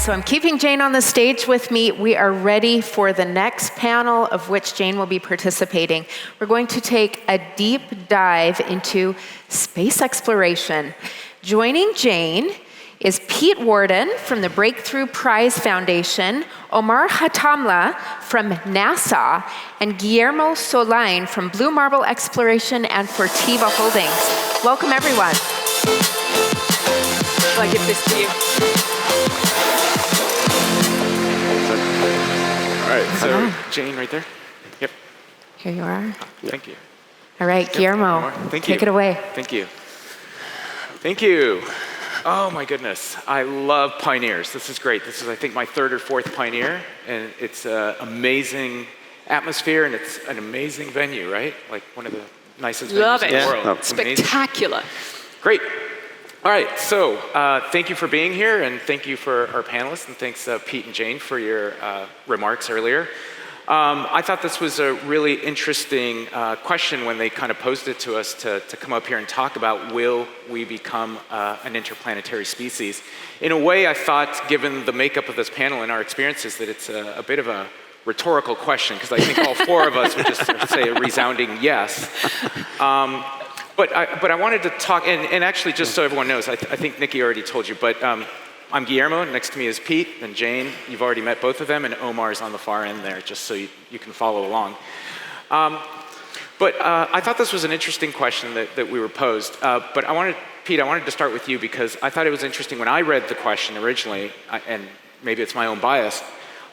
so I'm keeping Jane on the stage with me. We are ready for the next panel of which Jane will be participating. We're going to take a deep dive into space exploration. Joining Jane is Pete Worden from the Breakthrough Prize Foundation, Omar Hatamleh from NASA, and Guillermo Söhnlein from Blue Marble Exploration and Fortiva Holdings. Welcome, everyone. I'll give this to you. All right, so Jane right there. Yep. Here you are. Thank you. All right, Guillermo, take it away. Thank you. Thank you. Oh my goodness, I love Pioneers. This is great. This is, I think, my third or fourth Pioneer, and it's an amazing atmosphere, and it's an amazing venue, right? Like one of the nicest venues in the world. Love it. Spectacular. Great. All right, so thank you for being here, and thank you for our panelists, and thanks Pete and Jane for your remarks earlier. I thought this was a really interesting question when they kind of posed it to us to come up here and talk about, will we become an interplanetary species? In a way, I thought, given the makeup of this panel and our experiences, that it's a bit of a rhetorical question, because I think all four of us would just say a resounding yes. But I wanted to talk, and actually, just so everyone knows, I think Nikki already told you, but I'm Guillermo, next to me is Pete, and Jane, you've already met both of them, and Omar's on the far end there, just so you can follow along. But I thought this was an interesting question that we were posed, but Pete, I wanted to start with you because I thought it was interesting when I read the question originally, and maybe it's my own bias,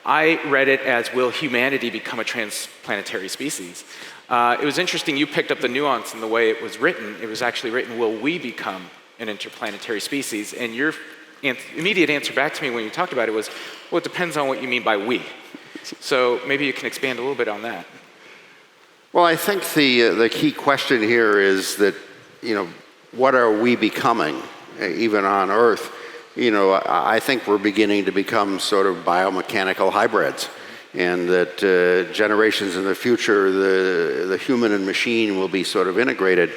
I read it as, will humanity become a transplanetary species? It was interesting, you picked up the nuance in the way it was written. It was actually written, will we become an interplanetary species? And your immediate answer back to me when you talked about it was, well, it depends on what you mean by we. So maybe you can expand a little bit on that. Well, I think the key question here is that, what are we becoming, even on Earth? I think we're beginning to become sort of biomechanical hybrids, and that generations in the future, the human and machine will be sort of integrated.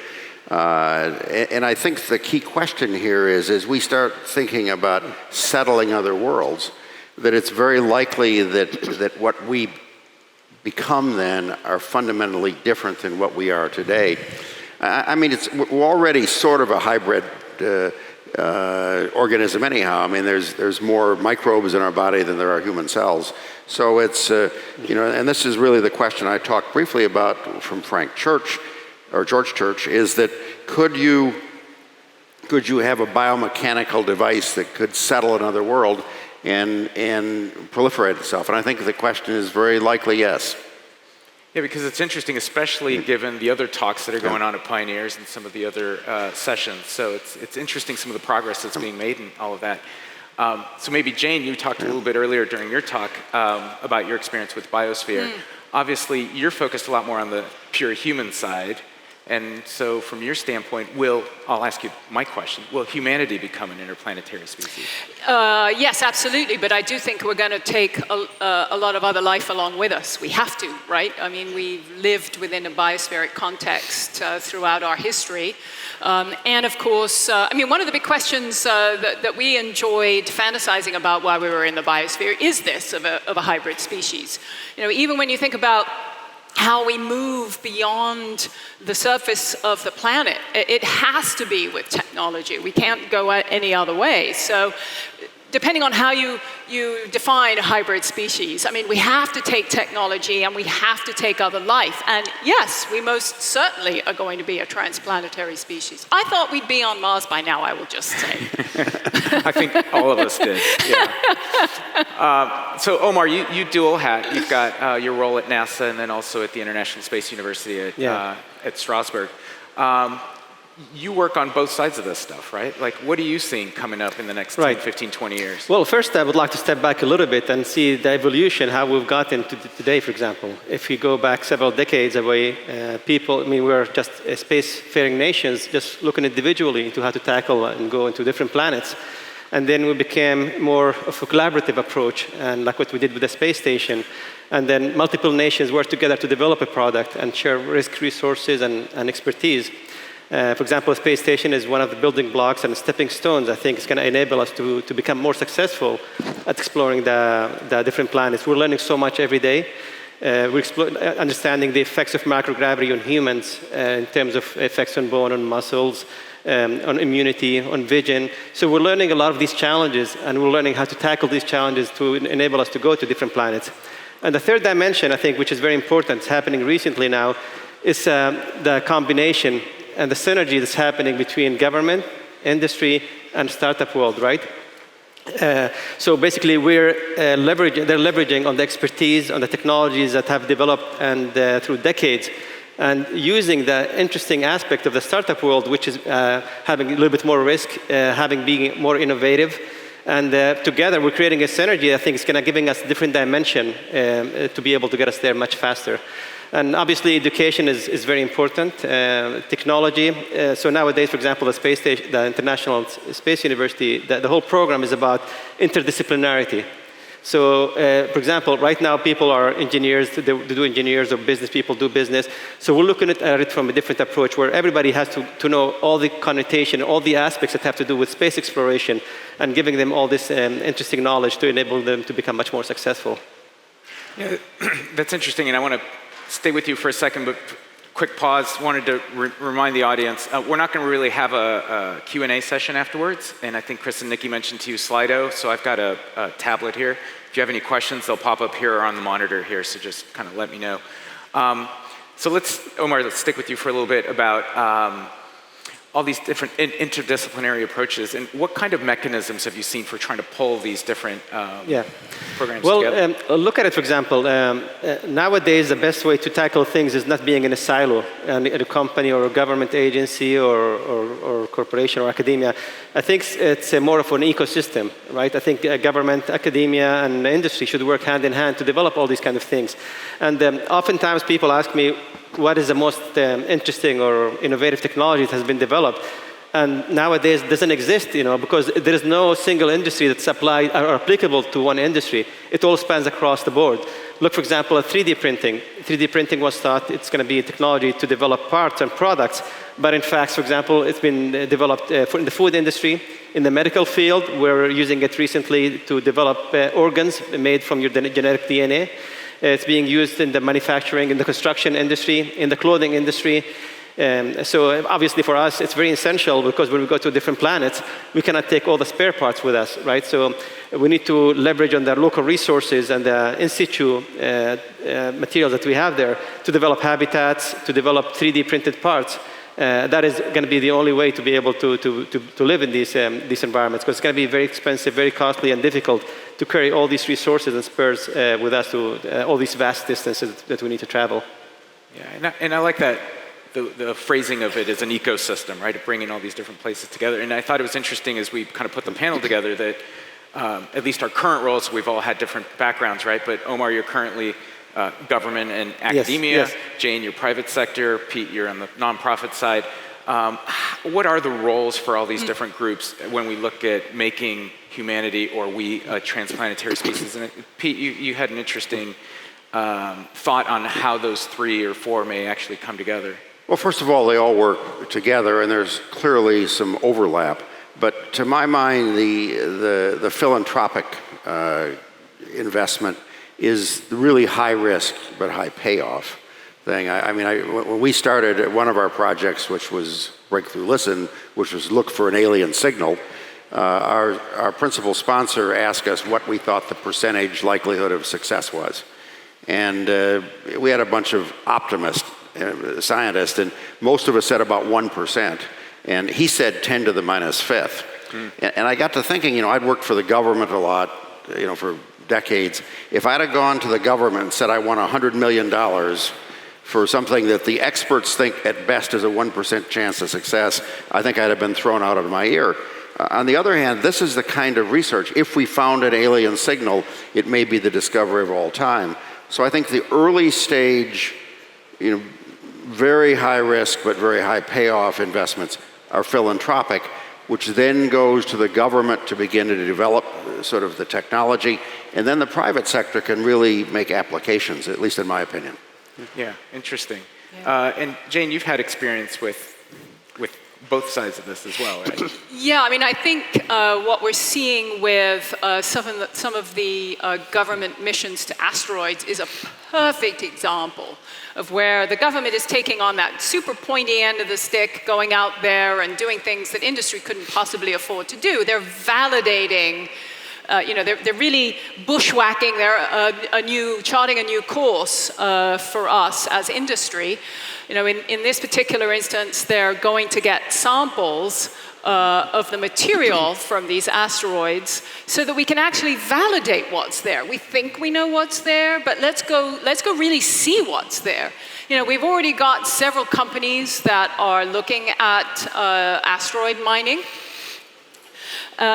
And I think the key question here is, as we start thinking about settling other worlds, that it's very likely that what we become then are fundamentally different than what we are today. I mean, we're already sort of a hybrid organism anyhow. I mean, there's more microbes in our body than there are human cells. So it's, and this is really the question I talked briefly about from George Church, is that could you have a biomechanical device that could settle another world and proliferate itself? And I think the question is very likely yes. Yeah, because it's interesting, especially given the other talks that are going on at Pioneers and some of the other sessions. So it's interesting some of the progress that's being made and all of that. So maybe Jane, you talked a little bit earlier during your talk about your experience with Biosphere. Obviously, you're focused a lot more on the pure human side. And so from your standpoint, I'll ask you my question, will humanity become an interplanetary species? Yes, absolutely, but I do think we're going to take a lot of other life along with us. We have to, right? I mean, we've lived within a biospheric context throughout our history. And of course, one of the big questions that we enjoyed fantasizing about while we were in the biosphere is this of a hybrid species. Even when you think about how we move beyond the surface of the planet, it has to be with technology. We can't go any other way. So depending on how you define a hybrid species, we have to take technology and we have to take other life. And yes, we most certainly are going to be a transplanetary species. I thought we'd be on Mars by now, I will just say. I think all of us did, yeah. So Omar, you dual hat. You've got your role at NASA and then also at the International Space University at Strasbourg. You work on both sides of this stuff, right? Like, what are you seeing coming up in the next 10, 15, 20 years? Well, first, I would like to step back a little bit and see the evolution, how we've gotten to today, for example. If you go back several decades away, we were just spacefaring nations, just looking individually into how to tackle and go into different planets. And then we became more of a collaborative approach, and like what we did with the space station. And then multiple nations worked together to develop a product and share risk, resources, and expertise. For example, a space station is one of the building blocks and stepping stones. I think it's going to enable us to become more successful at exploring the different planets. We're learning so much every day. We're understanding the effects of microgravity on humans in terms of effects on bone, on muscles, on immunity, on vision. So we're learning a lot of these challenges, and we're learning how to tackle these challenges to enable us to go to different planets. And the third dimension, I think, which is very important, it's happening recently now, is the combination and the synergy that's happening between government, industry, and startup world, right? So basically, they're leveraging on the expertise, on the technologies that have developed and through decades, and using the interesting aspect of the startup world, which is having a little bit more risk, being more innovative, and together we're creating a synergy. I think it's going to giving us a different dimension to be able to get us there much faster. And obviously, education is very important. Technology. So nowadays, for example, the space station, the International Space University, the whole program is about interdisciplinarity. So, for example, right now people are engineers, they do engineers, or business people do business. So we're looking at it from a different approach where everybody has to know all the connotation, all the aspects that have to do with space exploration, and giving them all this interesting knowledge to enable them to become much more successful. Yeah, that's interesting, and I want to stay with you for a second, but quick pause. Wanted to remind the audience, we're not going to really have a Q&A session afterwards, and I think Chris and Nikki mentioned to you Slido, so I've got a tablet here. If you have any questions, they'll pop up here or on the monitor here, so just kind of let me know. So Omar, let's stick with you for a little bit about all these different interdisciplinary approaches, and what kind of mechanisms have you seen for trying to pull these different programs together? Well, look at it, for example. Nowadays, the best way to tackle things is not being in a silo, in a company or a government agency or corporation or academia. I think it's more of an ecosystem, right? I think government, academia, and industry should work hand in hand to develop all these kind of things. And oftentimes people ask me, what is the most interesting or innovative technology that has been developed? And nowadays it doesn't exist, because there is no single industry that's applied or applicable to one industry. It all spans across the board. Look, for example, at 3D printing. 3D printing was thought it's going to be a technology to develop parts and products, but in fact, for example, it's been developed in the food industry, in the medical field. We're using it recently to develop organs made from your genetic DNA. It's being used in the manufacturing, in the construction industry, in the clothing industry. So obviously for us, it's very essential, because when we go to different planets, we cannot take all the spare parts with us, right? So we need to leverage on the local resources and the in situ materials that we have there to develop habitats, to develop 3D printed parts. That is going to be the only way to be able to live in these environments, because it's going to be very expensive, very costly, and difficult to carry all these resources and spares with us to all these vast distances that we need to travel. Yeah, and I like that. The phrasing of it is an ecosystem, right? Of bringing all these different places together. And I thought it was interesting as we kind of put the panel together that at least our current roles, we've all had different backgrounds, right? But Omar, you're currently government and academia. Yes. Jane, you're private sector. Pete, you're on the nonprofit side. What are the roles for all these different groups when we look at making humanity or we a transplanetary species? And Pete, you had an interesting thought on how those 3 or 4 may actually come together. Well, first of all, they all work together, and there's clearly some overlap. But to my mind, the philanthropic investment is the really high risk but high payoff thing. When we started one of our projects, which was Breakthrough Listen, which was look for an alien signal, our principal sponsor asked us what we thought the percentage likelihood of success was. And we had a bunch of optimists, scientists, and most of us said about 1%. And he said 10 to the minus fifth. And I got to thinking, I'd worked for the government a lot, for decades. If I'd have gone to the government and said I want $100 million for something that the experts think at best is a 1% chance of success, I think I'd have been thrown out of my ear. On the other hand, this is the kind of research, if we found an alien signal, it may be the discovery of all time. So I think the early stage, very high risk but very high payoff investments are philanthropic, which then goes to the government to begin to develop sort of the technology, and then the private sector can really make applications, at least in my opinion. Yeah, interesting. Yeah. And Jane, you've had experience with with both sides of this as well, right? Yeah, I mean, I think what we're seeing with some of the government missions to asteroids is a perfect example of where the government is taking on that super pointy end of the stick, going out there and doing things that industry couldn't possibly afford to do. They're validating, they're really bushwhacking. They're charting a new course for us as industry. In this particular instance, they're going to get samples of the material from these asteroids so that we can actually validate what's there. We think we know what's there, but let's go really see what's there. We've already got several companies that are looking at asteroid mining.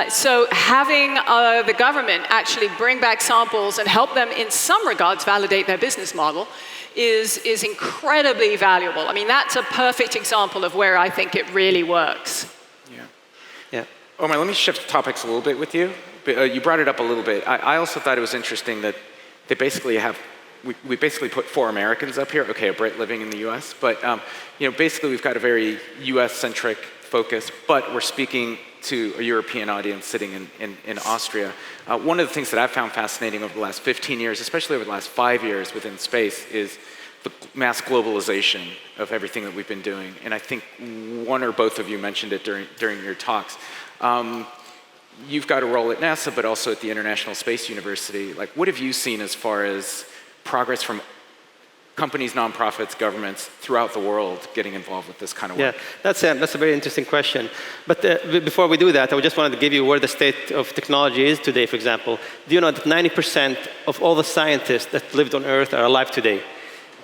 So having the government actually bring back samples and help them in some regards validate their business model is incredibly valuable. I mean, that's a perfect example of where I think it really works. Yeah. Omar, let me shift topics a little bit with you. You brought it up a little bit. I also thought it was interesting that they basically we basically put 4 Americans up here. Okay, a Brit living in the U.S., but basically we've got a very U.S.-centric focus, but we're speaking to a European audience sitting in Austria. One of the things that I've found fascinating over the last 15 years, especially over the last 5 years within space, is the mass globalization of everything that we've been doing. And I think one or both of you mentioned it during your talks. You've got a role at NASA, but also at the International Space University. Like, what have you seen as far as progress from companies, nonprofits, governments throughout the world getting involved with this kind of work? Yeah, that's a very interesting question. But before we do that, I just wanted to give you where the state of technology is today, for example. Do you know that 90% of all the scientists that lived on Earth are alive today?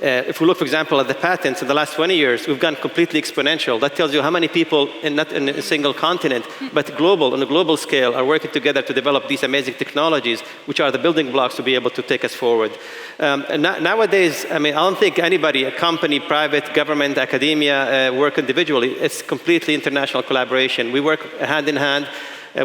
If we look, for example, at the patents in the last 20 years, we've gone completely exponential. That tells you how many people, not in a single continent, but on a global scale, are working together to develop these amazing technologies, which are the building blocks to be able to take us forward. And nowadays, I mean, I don't think anybody, a company, private, government, academia, work individually. It's completely international collaboration. We work hand in hand.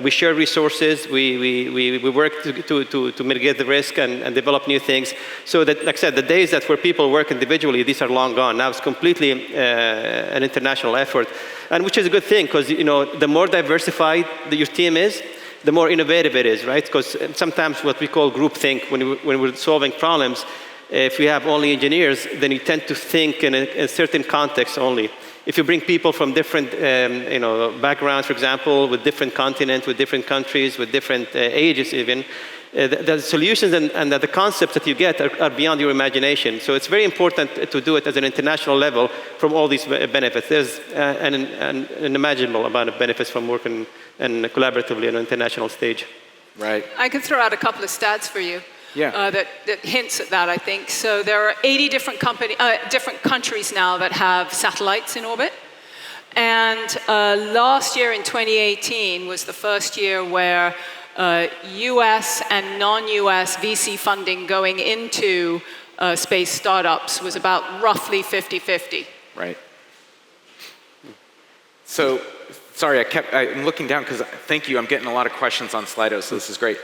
We share resources, we work to mitigate the risk and develop new things. So that, like I said, the days where people work individually, these are long gone. Now it's completely an international effort, and which is a good thing, because the more diversified your team is, the more innovative it is, right? Because sometimes what we call groupthink, when we're solving problems, if we have only engineers, then you tend to think in a certain context only. If you bring people from different backgrounds, for example, with different continents, with different countries, with different ages even, the solutions and the concepts that you get are beyond your imagination. So it's very important to do it at an international level from all these benefits. There's an unimaginable amount of benefits from working and collaboratively on an international stage. Right. I can throw out a couple of stats for you. Yeah. That hints at that, I think. So there are 80 different countries now that have satellites in orbit. And last year in 2018 was the first year where US and non-US VC funding going into space startups was about roughly 50-50. Right. So, sorry, I'm looking down because, thank you, I'm getting a lot of questions on Slido, so this is great.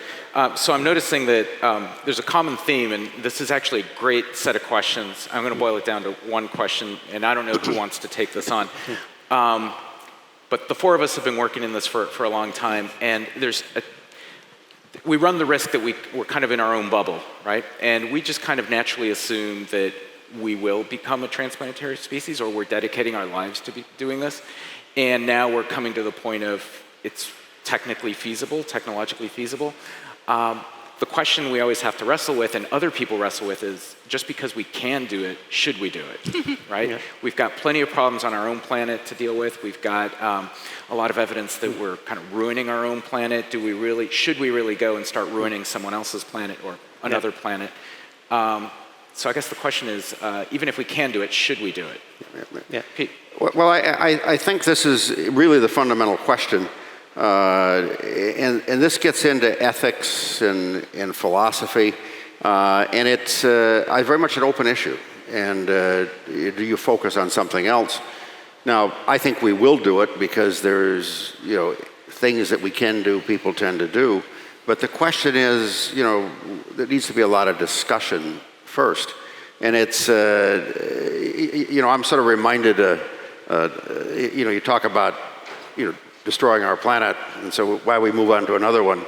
So I'm noticing that there's a common theme, and this is actually a great set of questions. I'm going to boil it down to one question, and I don't know who wants to take this on. But the 4 of us have been working in this for a long time, and we run the risk that we're kind of in our own bubble, right? And we just kind of naturally assume that we will become a transplanetary species, or we're dedicating our lives to be doing this. And now we're coming to the point of it's technically feasible, technologically feasible. The question we always have to wrestle with, and other people wrestle with, is just because we can do it, should we do it, right? Yeah. We've got plenty of problems on our own planet to deal with. We've got a lot of evidence that we're kind of ruining our own planet. Should we really go and start ruining someone else's planet or another planet? So I guess the question is, even if we can do it, should we do it? Yeah. Pete? Well, I think this is really the fundamental question. And this gets into ethics and philosophy. And it's very much an open issue. And do you focus on something else? Now, I think we will do it because there's, things that we can do, people tend to do. But the question is, there needs to be a lot of discussion first. And it's, I'm sort of reminded you talk about, destroying our planet, and so why we move on to another one.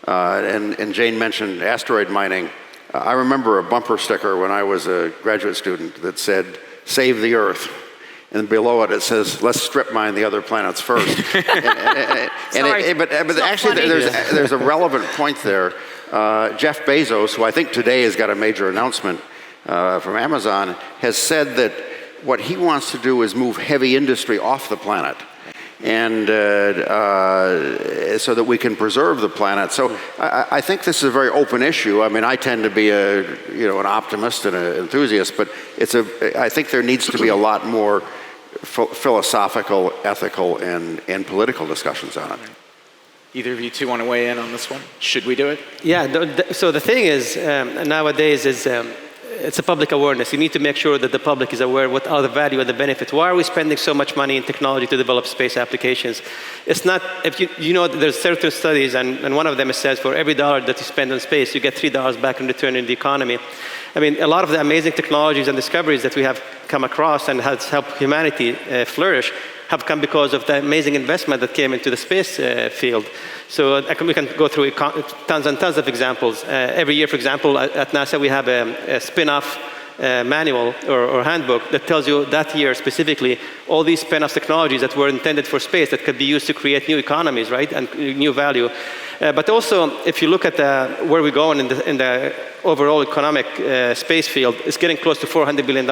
And Jane mentioned asteroid mining. I remember a bumper sticker when I was a graduate student that said, "Save the Earth." And below it says, "Let's strip mine the other planets first." But actually, there's a relevant point there. Jeff Bezos, who I think today has got a major announcement from Amazon, has said that what he wants to do is move heavy industry off the planet, and so that we can preserve the planet. So I think this is a very open issue. I mean, I tend to be an optimist and an enthusiast, but I think there needs to be a lot more philosophical, ethical, and political discussions on it. Either of you two want to weigh in on this one? Should we do it? Yeah, so the thing is, nowadays is it's a public awareness. You need to make sure that the public is aware what are the value and the benefits. Why are we spending so much money in technology to develop space applications? It's not, if there's certain studies, and one of them says for every dollar that you spend on space, you get $3 back in return in the economy. I mean, a lot of the amazing technologies and discoveries that we have come across and has helped humanity flourish have come because of the amazing investment that came into the space field. So we can go through tons and tons of examples. Every year, for example, at NASA, we have a spin-off manual or handbook that tells you that year specifically all these spin-off technologies that were intended for space that could be used to create new economies, right, and new value. But also, if you look at where we're going in the overall economic space field, it's getting close to $400 billion.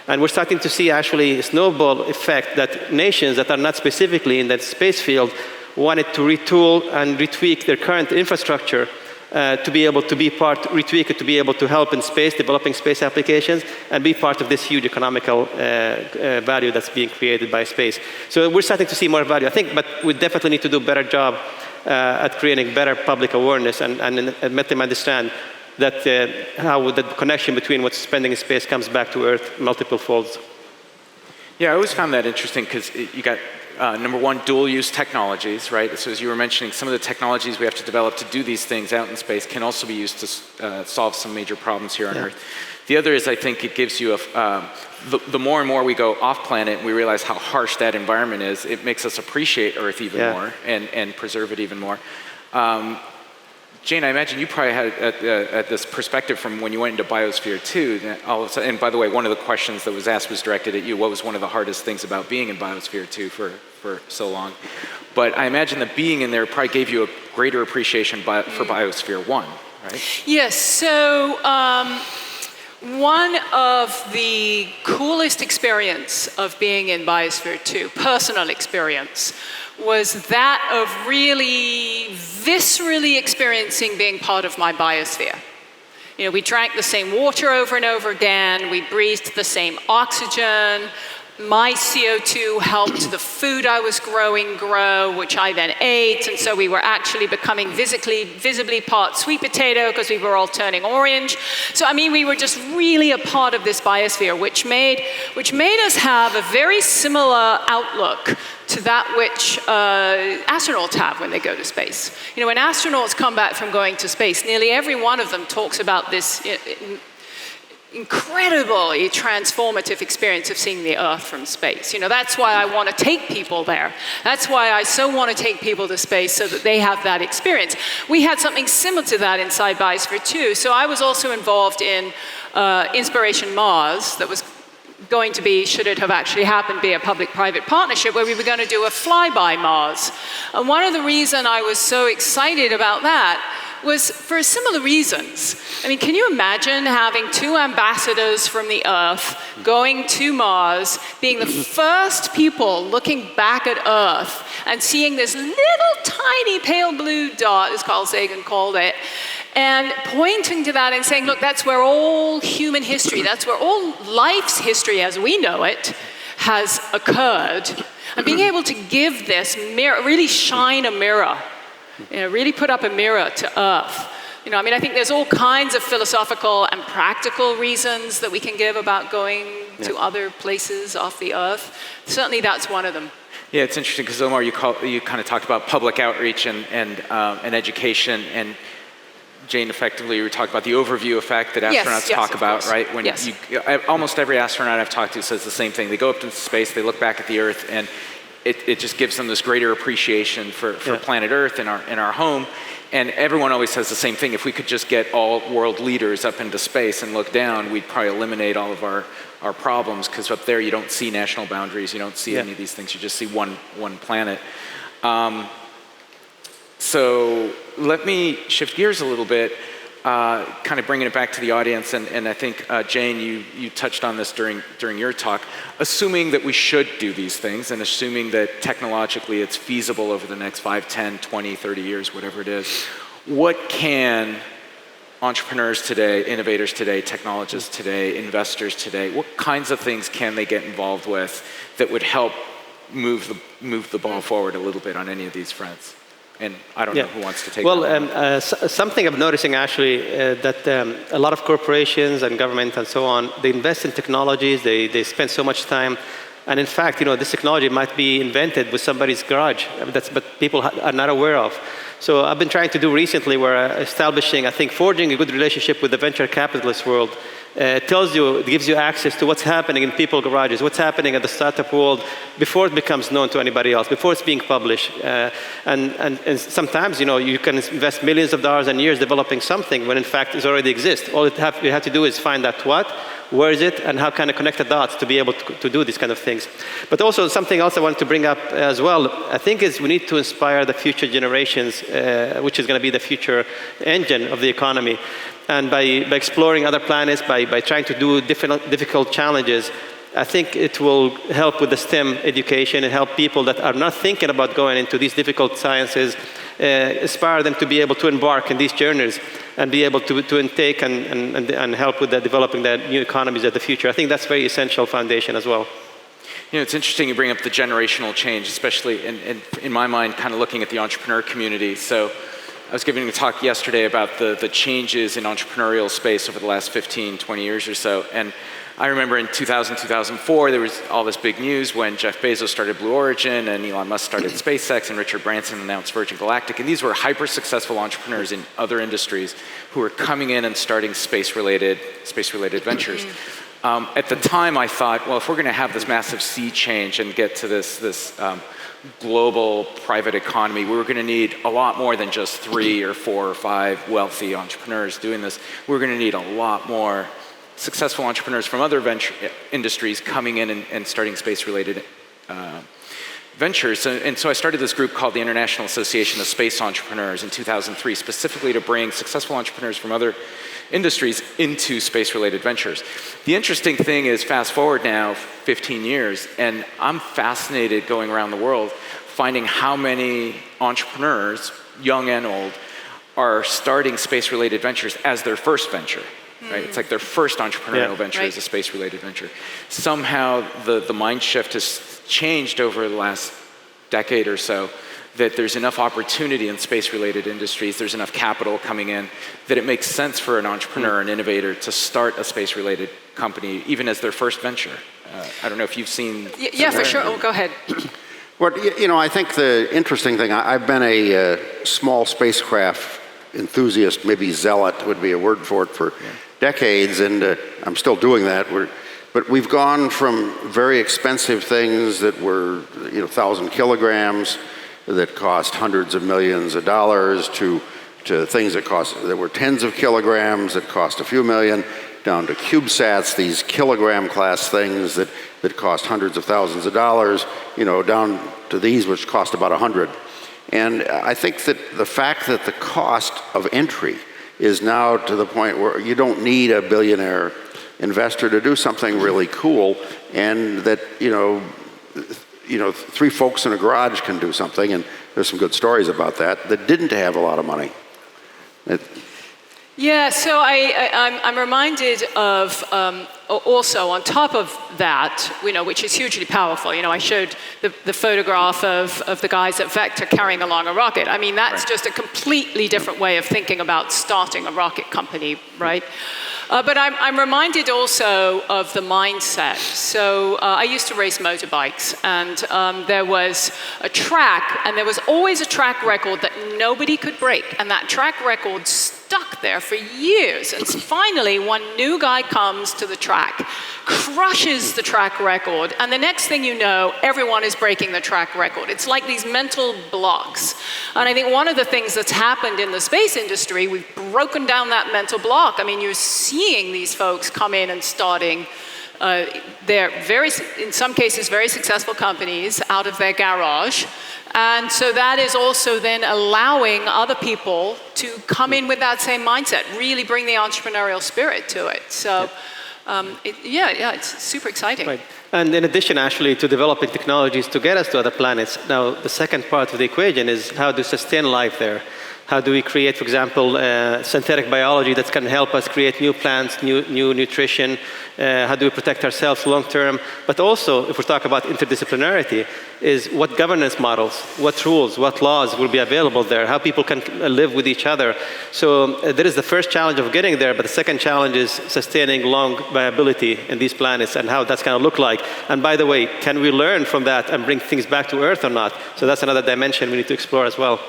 And we're starting to see actually a snowball effect that nations that are not specifically in that space field wanted to retool and retweak their current infrastructure to be able to be retweak it to be able to help in space, developing space applications, and be part of this huge economical value that's being created by space. So we're starting to see more value, I think, but we definitely need to do a better job at creating better public awareness and let them understand that how the connection between what's spending in space comes back to Earth multiple folds. Yeah, I always found that interesting because you got, number one, dual-use technologies, right? So as you were mentioning, some of the technologies we have to develop to do these things out in space can also be used to solve some major problems here on Earth. The other is, I think it gives you the more and more we go off-planet and we realize how harsh that environment is, it makes us appreciate Earth even more and preserve it even more. Jane, I imagine you probably had this perspective from when you went into Biosphere 2. All of a sudden, and by the way, one of the questions that was asked was directed at you. What was one of the hardest things about being in Biosphere 2 for so long? But I imagine that being in there probably gave you a greater appreciation for Biosphere 1, right? Yes, so one of the coolest experience of being in Biosphere 2, personal experience, was that of really viscerally experiencing being part of my biosphere. You know, we drank the same water over and over again, we breathed the same oxygen, my CO2 helped the food I was growing grow, which I then ate, and so we were actually becoming visibly part sweet potato because we were all turning orange. So I mean, we were just really a part of this biosphere, which made us have a very similar outlook to that which astronauts have when they go to space. You know, when astronauts come back from going to space, nearly every one of them talks about this incredibly transformative experience of seeing the Earth from space. You know, that's why I want to take people there. That's why I so want to take people to space so that they have that experience. We had something similar to that inside Biosphere 2. So I was also involved in Inspiration Mars that was going to be, should it have actually happened, be a public-private partnership where we were going to do a flyby Mars. And one of the reasons I was so excited about that was for similar reasons. I mean, can you imagine having two ambassadors from the Earth going to Mars, being the first people looking back at Earth and seeing this little tiny pale blue dot, as Carl Sagan called it, and pointing to that and saying, look, that's where all human history, that's where all life's history as we know it has occurred. And being able to give this mirror, really shine a mirror, you know, really put up a mirror to Earth. You know, I mean, I think there's all kinds of philosophical and practical reasons that we can give about going to other places off the Earth. Certainly that's one of them. Yeah, it's interesting because Omar, you kind of talked about public outreach and education, and Jane, effectively, you were talking about the overview effect that Yes, astronauts yes, talk of about, course. right? When Yes. almost every astronaut I've talked to says the same thing. They go up into space, they look back at the Earth, and it just gives them this greater appreciation for planet Earth and our home. And everyone always says the same thing. If we could just get all world leaders up into space and look down, we'd probably eliminate all of our problems, because up there you don't see national boundaries, you don't see any of these things, you just see one planet. So let me shift gears a little bit, kind of bringing it back to the audience, and I think, Jane, you touched on this during your talk. Assuming that we should do these things, and assuming that technologically it's feasible over the next 5, 10, 20, 30 years, whatever it is, what can entrepreneurs today, innovators today, technologists today, investors today, what kinds of things can they get involved with that would help move the ball forward a little bit on any of these fronts? And I don't know who wants to take that. Something I'm noticing actually that a lot of corporations and government and so on, they invest in technologies, they spend so much time. And in fact, this technology might be invented with somebody's garage, but people are not aware of. So I've been trying to do recently, we're establishing, I think, forging a good relationship with the venture capitalist world. It gives you access to what's happening in people's garages, what's happening in the startup world before it becomes known to anybody else, before it's being published. And sometimes, you can invest millions of dollars and years developing something when in fact it already exists. All you have to do is find out where is it, and how can I connect the dots to be able to do these kind of things. But also something else I wanted to bring up as well, I think, is we need to inspire the future generations, which is going to be the future engine of the economy. And by exploring other planets, by trying to do difficult challenges, I think it will help with the STEM education and help people that are not thinking about going into these difficult sciences, inspire them to be able to embark in these journeys and be able to intake and help with developing the new economies of the future. I think that's a very essential foundation as well. It's interesting you bring up the generational change, especially in my mind, kind of looking at the entrepreneur community. So I was giving a talk yesterday about the changes in entrepreneurial space over the last 15, 20 years or so. And I remember in 2000, 2004, there was all this big news when Jeff Bezos started Blue Origin and Elon Musk started SpaceX and Richard Branson announced Virgin Galactic. And these were hyper-successful entrepreneurs in other industries who were coming in and starting space-related ventures. At the time, I thought, well, if we're going to have this massive sea change and get to this global private economy, we were going to need a lot more than just 3 or 4 or 5 wealthy entrepreneurs doing this. We're going to need a lot more successful entrepreneurs from other venture industries coming in and starting space-related ventures. And so I started this group called the International Association of Space Entrepreneurs in 2003, specifically to bring successful entrepreneurs from other industries into space-related ventures. The interesting thing is, fast forward now 15 years, and I'm fascinated going around the world, finding how many entrepreneurs, young and old, are starting space-related ventures as their first venture. Right? It's like their first entrepreneurial venture is a space-related venture. Somehow the mind shift has changed over the last decade or so, that there's enough opportunity in space-related industries, there's enough capital coming in, that it makes sense for an entrepreneur, an innovator, to start a space-related company, even as their first venture. I don't know if you've seen... Yeah, for sure. Oh, go ahead. Well, I think the interesting thing, I've been a small spacecraft enthusiast, maybe zealot would be a word for it, for decades, and I'm still doing that. But we've gone from very expensive things that were 1,000 kilograms, that cost hundreds of millions of dollars, to things that were tens of kilograms that cost a few million, down to CubeSats, these kilogram class things that cost hundreds of thousands of dollars, down to these which cost about 100. And I think that the fact that the cost of entry is now to the point where you don't need a billionaire investor to do something really cool, and that 3 folks in a garage can do something, and there's some good stories about that didn't have a lot of money. Yeah, so I'm reminded of also on top of that, which is hugely powerful. I showed the photograph of the guys at Vector carrying along a rocket. I mean, that's just a completely different way of thinking about starting a rocket company, right? But I'm reminded also of the mindset. So I used to race motorbikes, and there was a track, and there was always a track record that nobody could break, and that track record stuck stuck there for years. And finally, one new guy comes to the track, crushes the track record, and the next thing you know, everyone is breaking the track record. It's like these mental blocks. And I think one of the things that's happened in the space industry, we've broken down that mental block. I mean, you're seeing these folks come in and starting they're in some cases, very successful companies out of their garage. And so that is also then allowing other people to come in with that same mindset, really bring the entrepreneurial spirit to it. So, it's super exciting. Right. And in addition, actually, to developing technologies to get us to other planets, now the second part of the equation is how to sustain life there. How do we create, for example, synthetic biology that can help us create new plants, new nutrition? How do we protect ourselves long term? But also, if we talk about interdisciplinarity, is what governance models, what rules, what laws will be available there, how people can live with each other. So there is the first challenge of getting there, but the second challenge is sustaining long viability in these planets and how that's going to look like. And by the way, can we learn from that and bring things back to Earth or not? So that's another dimension we need to explore as well.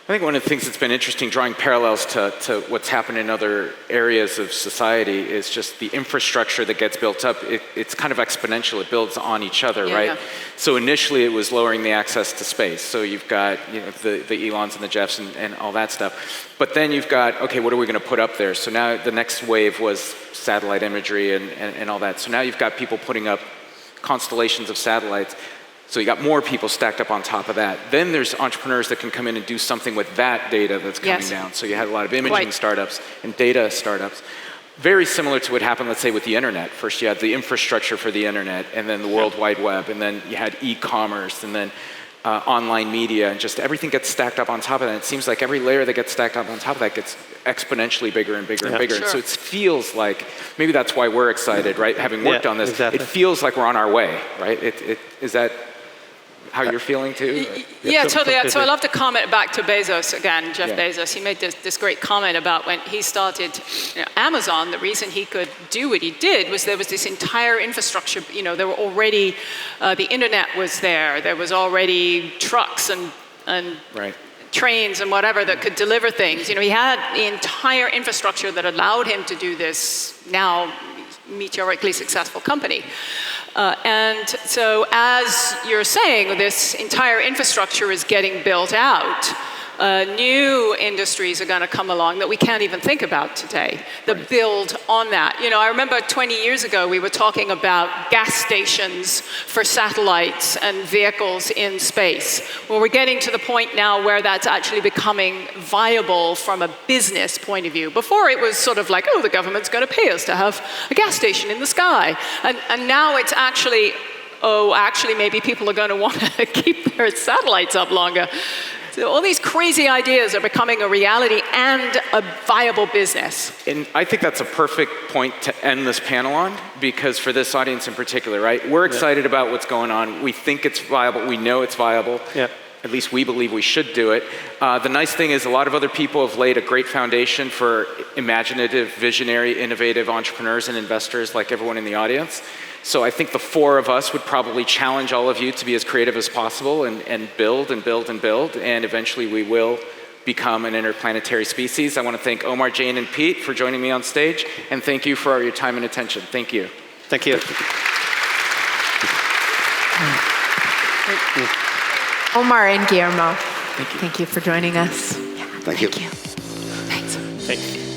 I think one of the things that's been interesting, drawing parallels to what's happened in other areas of society, is just the infrastructure that gets built up. It's kind of exponential. It builds on each other, right? Yeah. So initially, it was lowering the access to space. So you've got the Elons and the Jeffs and all that stuff. But then you've got, okay, what are we going to put up there? So now the next wave was satellite imagery and all that. So now you've got people putting up constellations of satellites. So you got more people stacked up on top of that. Then there's entrepreneurs that can come in and do something with that data that's coming down. So you had a lot of imaging startups and data startups. Very similar to what happened, let's say, with the internet. First you had the infrastructure for the internet, and then the World Wide Web, and then you had e-commerce, and then online media, and just everything gets stacked up on top of that. And it seems like every layer that gets stacked up on top of that gets exponentially bigger and bigger and bigger. Sure. And so it feels like, maybe that's why we're excited, right? Having worked on this, it feels like we're on our way, right? Is that how you're feeling too? Yeah, totally. So I love to comment back to Bezos again, Jeff Bezos. He made this great comment about when he started Amazon, the reason he could do what he did was there was this entire infrastructure. There were already, the internet was there. There was already trucks and trains and whatever that could deliver things. He had the entire infrastructure that allowed him to do this now meteorically successful company. And so as you're saying, this entire infrastructure is getting built out. New industries are going to come along that we can't even think about today that build on that. I remember 20 years ago we were talking about gas stations for satellites and vehicles in space. Well, we're getting to the point now where that's actually becoming viable from a business point of view. Before it was sort of like, oh, the government's going to pay us to have a gas station in the sky. And now it's actually, maybe people are going to want to keep their satellites up longer. So all these crazy ideas are becoming a reality and a viable business. And I think that's a perfect point to end this panel on, because for this audience in particular, right? We're excited about what's going on. We think it's viable. We know it's viable. Yeah. At least we believe we should do it. The nice thing is a lot of other people have laid a great foundation for imaginative, visionary, innovative entrepreneurs and investors like everyone in the audience. So I think the four of us would probably challenge all of you to be as creative as possible and build and build and build, and eventually we will become an interplanetary species. I want to thank Omar, Jane, and Pete for joining me on stage, and thank you for all your time and attention. Thank you. Thank you. Omar and Guillermo, thank you for joining us. Thank you. Thanks. Thank you.